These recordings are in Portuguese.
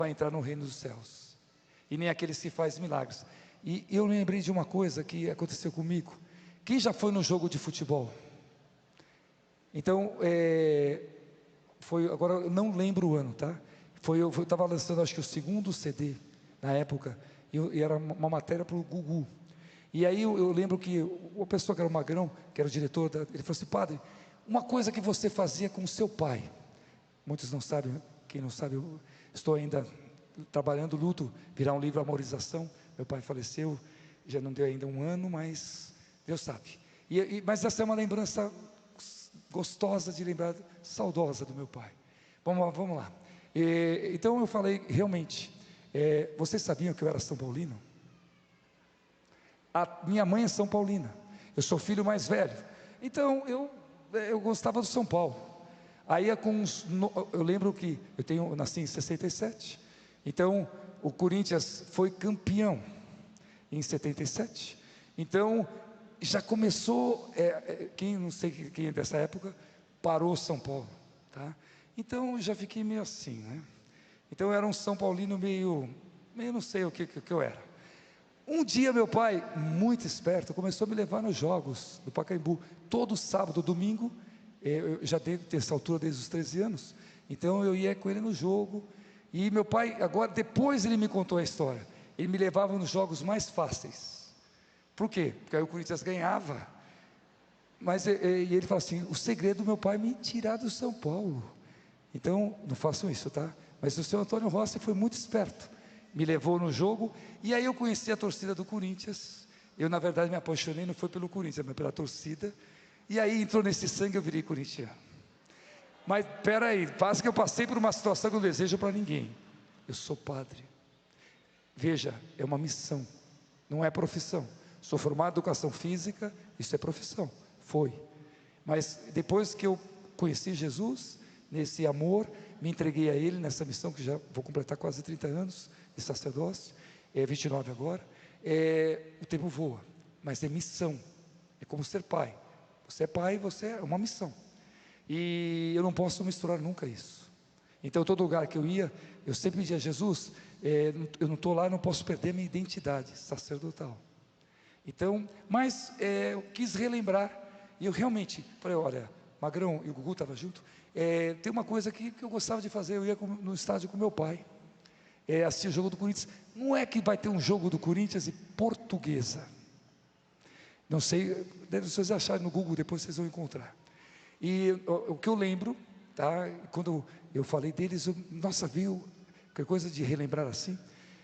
vai entrar no reino dos céus, e nem aqueles que fazem milagres. E eu lembrei de uma coisa que aconteceu comigo. Quem já foi no jogo de futebol? Então, agora eu não lembro o ano, tá? Eu estava lançando, acho que o segundo CD, na época, e era uma matéria para o Gugu. E aí eu lembro que uma pessoa que era o Magrão, que era o diretor, ele falou assim: padre, uma coisa que você fazia com o seu pai. Muitos não sabem, quem não sabe, eu estou ainda trabalhando luto, virar um livro Amorização. Meu pai faleceu, já não deu ainda um ano, mas Deus sabe. Mas essa é uma lembrança gostosa de lembrar, saudosa do meu pai. Vamos lá. Então eu falei, realmente, vocês sabiam que eu era São Paulino? A minha mãe é São Paulina, eu sou filho mais velho, então eu gostava do São Paulo. Aí eu lembro que eu nasci em 67, então o Corinthians foi campeão em 77, então já começou, não sei quem é dessa época, parou São Paulo, tá? Então eu já fiquei meio assim, né? Então eu era um São Paulino meio não sei o que eu era. Um dia meu pai, muito esperto, começou a me levar nos jogos do Pacaembu, todo sábado, domingo. Eu já devo ter essa altura desde os 13 anos, então eu ia com ele no jogo. E meu pai, agora, depois ele me contou a história, ele me levava nos jogos mais fáceis. Por quê? Porque aí o Corinthians ganhava. Mas e ele fala assim: o segredo do meu pai é me tirar do São Paulo. Então, não façam isso, tá? Mas o seu Antônio Rossi foi muito esperto, me levou no jogo, e aí eu conheci a torcida do Corinthians. Eu, na verdade, me apaixonei, não foi pelo Corinthians, mas pela torcida. E aí entrou nesse sangue, eu virei corintiano. Mas peraí, quase que eu passei por uma situação que eu não desejo para ninguém. Eu sou padre. Veja, é uma missão, não é profissão. Sou formado em educação física, isso é profissão, foi. Mas depois que eu conheci Jesus, nesse amor, me entreguei a Ele, nessa missão, que já vou completar quase 30 anos de sacerdócio, 29 agora, o tempo voa, mas é missão, é como ser pai. Você é pai, você é uma missão, e eu não posso misturar nunca isso. Então todo lugar que eu ia, eu sempre pedia: Jesus, eu não estou lá, não posso perder minha identidade sacerdotal. Então, mas eu quis relembrar, e eu realmente falei: olha, Magrão e o Gugu estavam junto, tem uma coisa que eu gostava de fazer, eu ia no estádio com meu pai, assistir o jogo do Corinthians. Não é que vai ter um jogo do Corinthians e Portuguesa, não sei, vocês acharem no Google, depois vocês vão encontrar. E o que eu lembro, tá, quando eu falei deles, nossa, viu, que coisa de relembrar assim.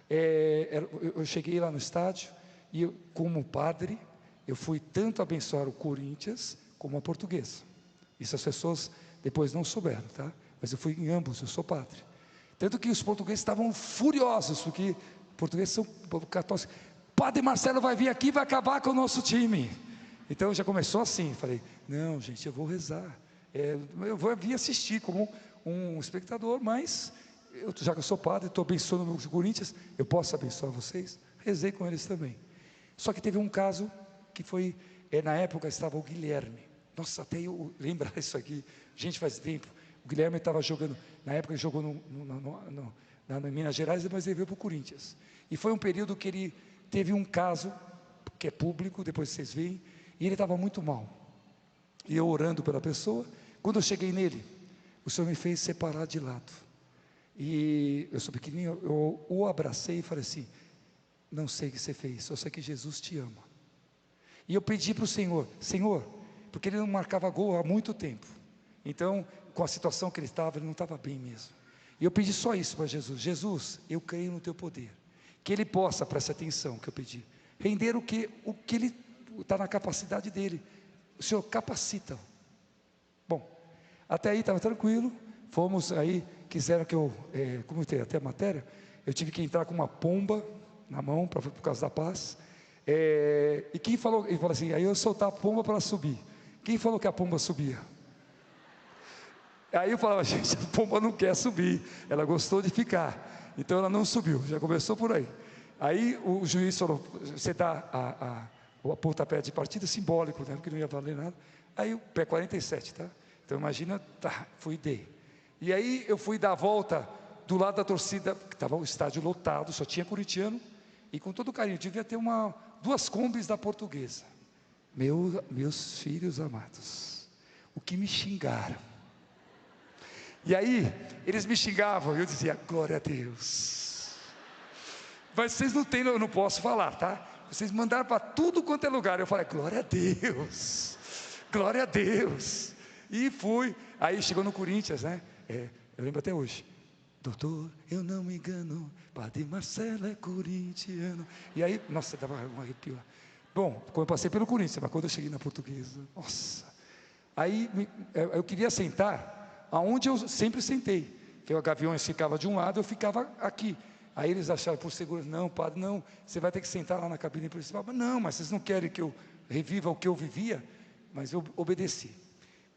Eu cheguei lá no estádio, e eu, como padre, eu fui tanto abençoar o Corinthians como a Portuguesa. Isso as pessoas depois não souberam, tá? Mas eu fui em ambos, eu sou padre. Tanto que os portugueses estavam furiosos, porque portugueses são católicos. Padre Marcelo vai vir aqui e vai acabar com o nosso time. Então já começou assim, falei: não, gente, eu vou rezar, eu vou vir assistir como um espectador, mas já que eu sou padre, estou abençoando o Corinthians, eu posso abençoar vocês. Rezei com eles também. Só que teve um caso que foi, na época estava o Guilherme. Nossa, até eu lembrar isso aqui, gente, faz tempo. O Guilherme estava jogando, na época ele jogou em Minas Gerais, mas ele veio para o Corinthians. E foi um período que ele teve um caso, que é público, depois vocês veem, e ele estava muito mal. E eu orando pela pessoa, quando eu cheguei nele, o Senhor me fez separar de lado. E eu sou pequenininho, eu o abracei e falei assim: não sei o que você fez, só sei que Jesus te ama. E eu pedi para o Senhor, porque ele não marcava gol há muito tempo. Então, com a situação que ele estava, ele não estava bem mesmo. E eu pedi só isso para Jesus: Jesus, eu creio no teu poder, que ele possa, preste atenção que eu pedi, render o que ele está na capacidade dele. O Senhor capacita. Bom, até aí estava tranquilo. Fomos aí, quiseram que eu, como eu tenho até a matéria, eu tive que entrar com uma pomba na mão, por causa da paz. E quem falou, ele falou assim, aí eu soltar a pomba para subir. Quem falou que a pomba subia? Aí eu falava: gente, a pomba não quer subir, ela gostou de ficar, então ela não subiu, já começou por aí. Aí o juiz falou: você dá o pontapé de partida simbólico, né, porque não ia valer nada. Aí o pé 47, tá? Então imagina, tá, fui dei. E aí eu fui dar a volta do lado da torcida, que estava o estádio lotado, só tinha corintiano, e com todo carinho, devia ter duas combis da Portuguesa. Meus filhos amados, o que me xingaram. E aí, eles me xingavam, e eu dizia, glória a Deus. Mas vocês não têm, eu não posso falar, tá? Vocês mandaram para tudo quanto é lugar. Eu falei, glória a Deus, glória a Deus. E fui. Aí chegou no Corinthians, né? Eu lembro até hoje. Doutor, eu não me engano, Padre Marcelo é corintiano. E aí, nossa, dava um arrepio lá. Bom, eu passei pelo Corinthians, mas quando eu cheguei na Portuguesa, nossa. Aí eu queria sentar aonde eu sempre sentei. Porque o Gaviões ficava de um lado, eu ficava aqui. Aí eles acharam por segurança, não, padre, não, você vai ter que sentar lá na cabine principal. Não, mas vocês não querem que eu reviva o que eu vivia? Mas eu obedeci.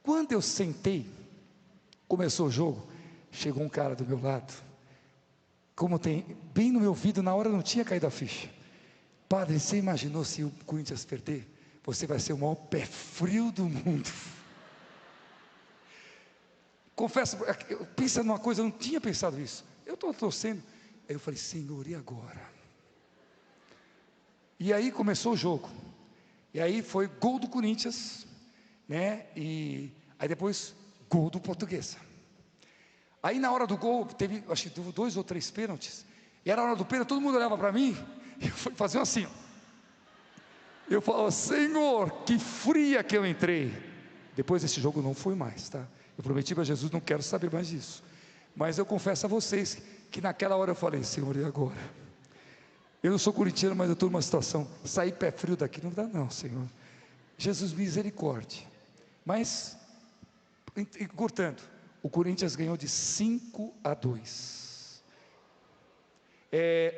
Quando eu sentei, começou o jogo, chegou um cara do meu lado, como tem, bem no meu ouvido, na hora não tinha caído a ficha. Padre, você imaginou se o Corinthians perder? Você vai ser o maior pé frio do mundo. Confesso, pensa numa coisa, eu não tinha pensado isso. Eu estou torcendo. Aí eu falei, Senhor, e agora? E aí começou o jogo. E aí foi gol do Corinthians, né? E aí depois, gol do Portuguesa. Aí na hora do gol, teve, acho que 2 ou 3 pênaltis. E era a hora do pênalti, todo mundo olhava para mim. E eu fui fazer assim, ó. Eu falava, Senhor, que fria que eu entrei. Depois desse jogo não fui mais, tá? Eu prometi para Jesus, não quero saber mais disso. Mas eu confesso a vocês que naquela hora eu falei, Senhor, e agora? Eu não sou corintiano, mas eu estou numa situação, sair pé frio daqui não dá não, Senhor. Jesus, misericórdia. Mas, encurtando, o Corinthians ganhou de 5-2.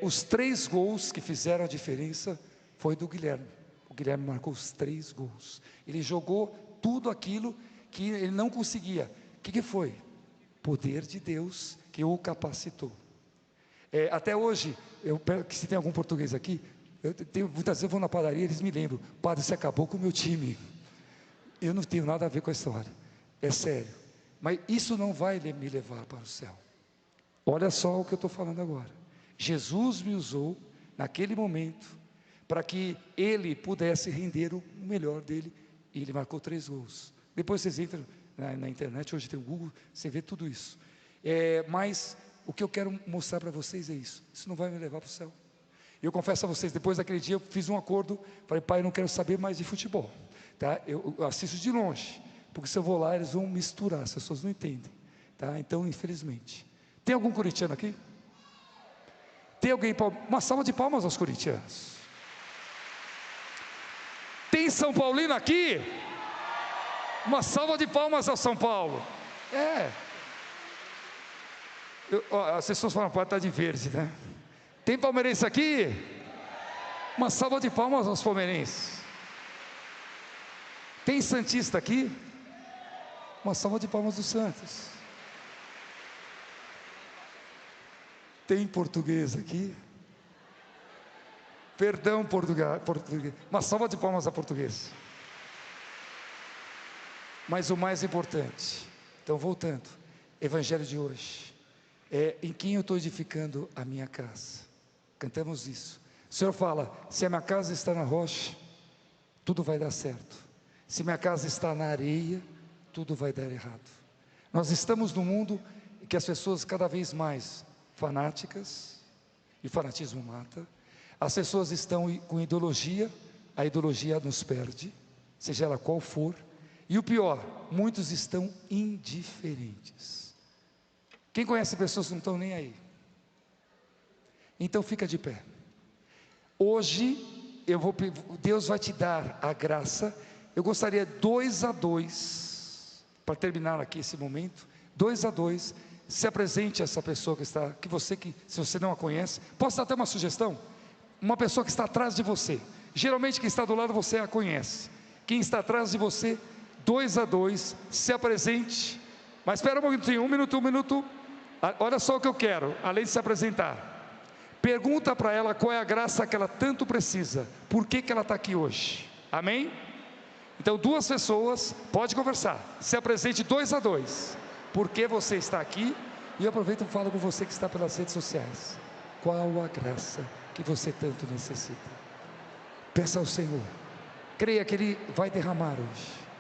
Os 3 gols que fizeram a diferença foi do Guilherme. O Guilherme marcou os 3 gols. Ele jogou tudo aquilo que ele não conseguia. O que foi? Poder de Deus que o capacitou. Até hoje, se tem algum português aqui, muitas vezes eu vou na padaria, eles me lembram, padre, você acabou com o meu time. Eu não tenho nada a ver com a história, é sério. Mas isso não vai me levar para o céu. Olha só o que eu estou falando agora. Jesus me usou naquele momento para que ele pudesse render o melhor dele, e ele marcou 3 gols. Depois vocês entram na internet, hoje tem o Google, você vê tudo isso. Mas o que eu quero mostrar para vocês é isso não vai me levar para o céu. Eu confesso a vocês, depois daquele dia eu fiz um acordo, falei, pai, eu não quero saber mais de futebol, tá? Eu assisto de longe, porque se eu vou lá eles vão misturar, as pessoas não entendem, tá? Então, infelizmente. Tem algum corintiano aqui? Tem alguém? Uma salva de palmas aos corintianos. Tem São Paulino aqui? Uma salva de palmas ao São Paulo. As pessoas falam, pode estar de verde, né? Tem palmeirense aqui? Uma salva de palmas aos palmeirenses. Tem santista aqui? Uma salva de palmas dos santos. Tem português aqui? Perdão, português. Uma salva de palmas a português. Mas o mais importante, então voltando, evangelho de hoje, em quem eu estou edificando a minha casa. Cantamos isso. O Senhor fala, se a minha casa está na rocha, tudo vai dar certo. Se minha casa está na areia, tudo vai dar errado. Nós estamos num mundo em que as pessoas cada vez mais fanáticas, e o fanatismo mata. As pessoas estão com ideologia, a ideologia nos perde, seja ela qual for. E o pior, muitos estão indiferentes. Quem conhece pessoas que não estão nem aí? Então fica de pé. Hoje Deus vai te dar a graça. Eu gostaria 2-2, para terminar aqui esse momento, 2-2, se apresente a essa pessoa que se você não a conhece, posso dar até uma sugestão? Uma pessoa que está atrás de você, geralmente quem está do lado você a conhece, quem está atrás de você, 2-2, se apresente, mas espera um minuto, olha só o que eu quero, além de se apresentar, pergunta para ela qual é a graça que ela tanto precisa, por que ela está aqui hoje, amém? Então 2 pessoas, pode conversar, se apresente 2-2, por que você está aqui E eu aproveito e falo com você que está pelas redes sociais: qual a graça que você tanto necessita? Peça ao Senhor, creia que Ele vai derramar hoje.